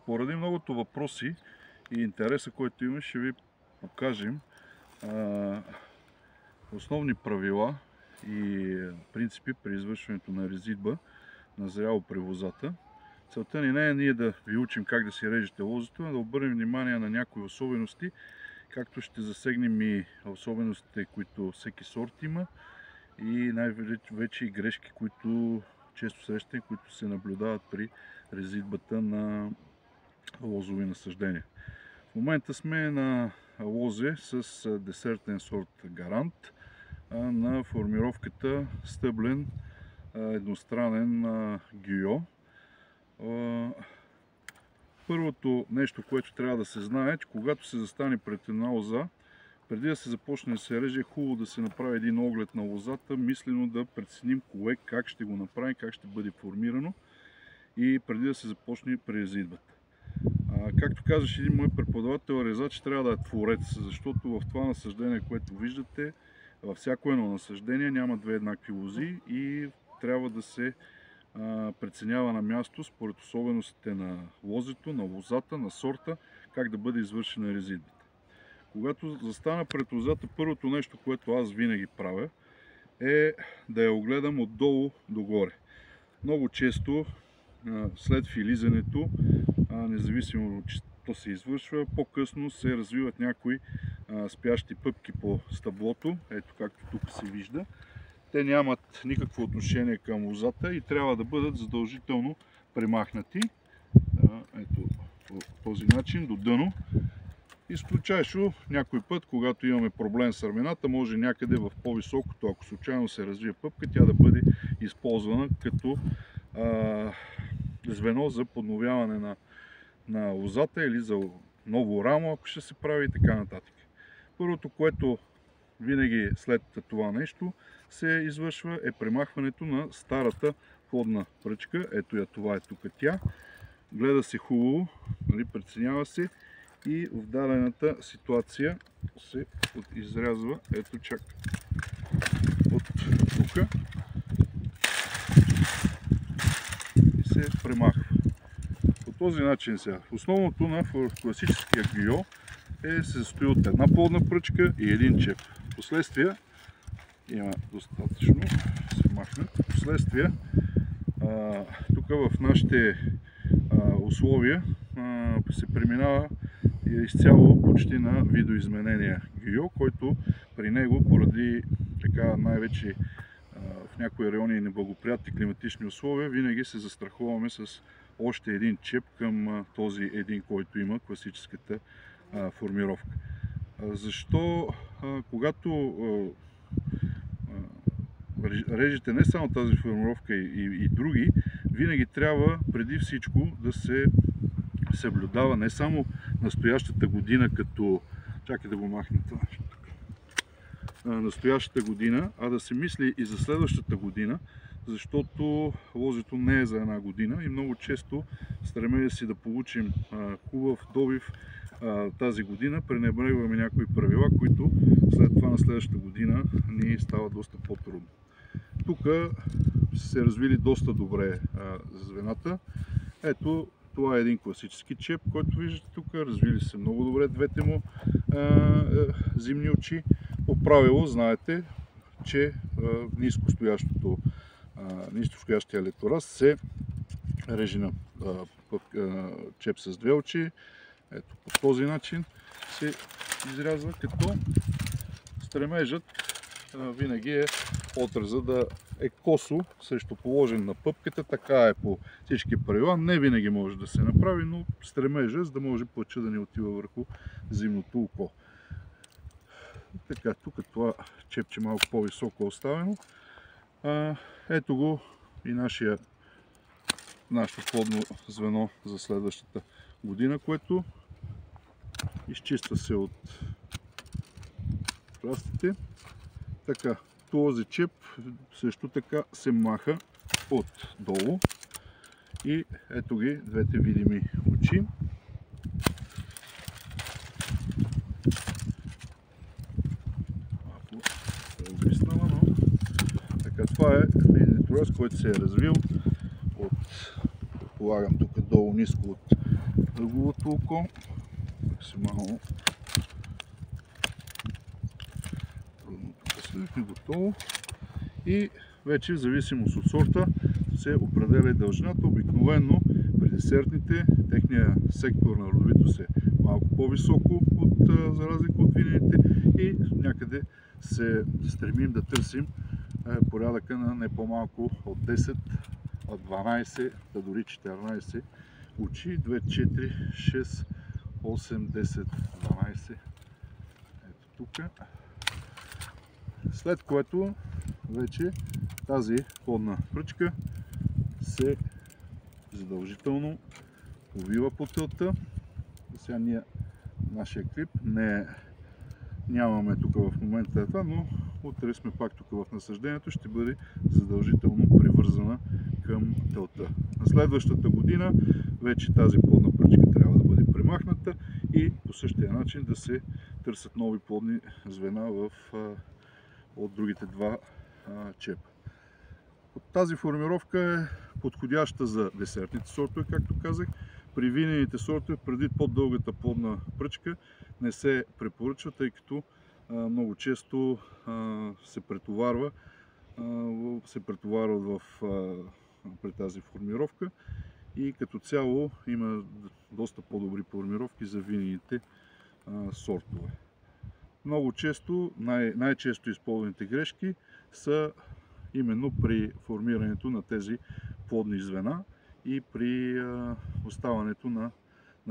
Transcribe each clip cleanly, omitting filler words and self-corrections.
Поради многото въпроси и интереса, който има, ще ви покажем основни правила и принципи при извършването на резидба на зряло при лозата. Целта ни не е ние да ви учим как да си режете лозето, а да обърнем внимание на някои особености, както ще засегнем и особеностите, които всеки сорт има, и най-вече и грешки, които често срещаме, които се наблюдават при резидбата на лозови насаждения. В момента сме на лозе с десертен сорт Гарант на формировката стъблен едностранен гюйо. Първото нещо, което трябва да се знае, е, че когато се застане пред една лоза, преди да се започне да се реже, е хубаво да се направи един оглед на лозата, мислено да преценим кое как ще го направи, как ще бъде формирано и преди да се започне при резидбата. Както казваше един мой преподавател, резач трябва да е творец, защото в това насаждение, което виждате, във всяко едно насаждение няма две еднакви лози и трябва да се преценява на място според особеностите на лозето, на лозата, на сорта, как да бъде извършена резидбата. Когато застана пред лозата, първото нещо, което аз винаги правя, е да я огледам отдолу догоре. Много често след филизането, независимо че то се извършва, по-късно се развиват някои спящи пъпки по стъблото, ето както тук се вижда. Те нямат никакво отношение към лозата и трябва да бъдат задължително премахнати. Ето по този начин до дъно. Изключайно някой път, когато имаме проблем с сърмената, може някъде в по-високото, ако случайно се развие пъпка, тя да бъде използвана като звено за подновяване на лозата или за ново рамо, ако ще се прави и така нататък. Първото, което винаги след това нещо се извършва, е премахването на старата плодна пръчка. Ето я, това е тук тя. Гледа се хубаво, преценява се и в дадената ситуация се изрязва, ето чак от тук и се премахва. По този начин сега. Основното на класическия гюйо се състои от една плодна пръчка и един чеп. Последствие има достатъчно, се махне. Последствие тук в нашите условия се преминава изцяло почти на видоизменения гюйо, който при него, поради така най-вече в някои райони неблагоприятни климатични условия, винаги се застраховаме с още един чеп към този един, който има класическата формировка. Защо когато режете не само тази формировка и други, винаги трябва преди всичко да се съблюдава не само настоящата година, като... Чакай да го махнем това нещо тук. Настоящата година, а да се мисли и за следващата година, защото лозето не е за една година и много често стремея си да получим хубав добив тази година, пренебрегваме някои правила, които след това на следващата година ни става доста по-трудно. Тук са се развили доста добре звената. Ето, това е един класически чеп, който виждате тук. Развили се много добре двете му зимни очи. По правило знаете, че нискостоящия летораз се реже на чеп с две очи. Ето по този начин се изрязва, като стремежът винаги е отреза да е косо срещу положен на пъпката. Така е по всички правила. Не винаги може да се направи, но стремежа, за да може плъча да не отива върху зимното око. Така, тук това чепче малко по-високо е оставено. Ето го и нашето плодно звено за следващата година, което изчиства се от пластите. Така, този чеп също така се маха отдолу и ето ги двете видими очи. Малко е обиснала, но така, това е един летораз, който се е развил от разполагам тук долу ниско от ъгловото око, максимално трудно тук се готово. И вече в зависимост от сорта се определя и дължината. Обикновено при десертните техния сектор на родовитост е малко по-високо за разлика от винените и някъде се стремим да търсим порядъка на не по-малко от 10, от 12, да дори 14 очи. 2, 4, 6, 8, 10, 12. Ето тук. След което вече тази плодна пръчка се задължително увива по тълта. Сега ние нашия клип нямаме тук в момента това, но утре сме пак тук в насъждението, ще бъде задължително привързана към тълта. На следващата година вече тази плодна пръчка трябва да бъде премахната и по същия начин да се търсят нови плодни звена от другите два чепа. Тази формировка е подходяща за десертните сортове, както казах. При винените сортове, преди по-дългата плодна пръчка, не се препоръчва, тъй като много често се претоварва при тази формировка и като цяло има доста по-добри формировки за винените сортове. Много често, най-често използваните грешки са именно при формирането на тези плодни звена и при оставането на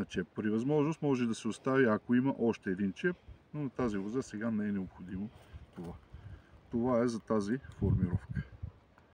чеп. При възможност може да се остави, ако има още един чеп, но на тази лоза сега не е необходимо това. Това е за тази формировка.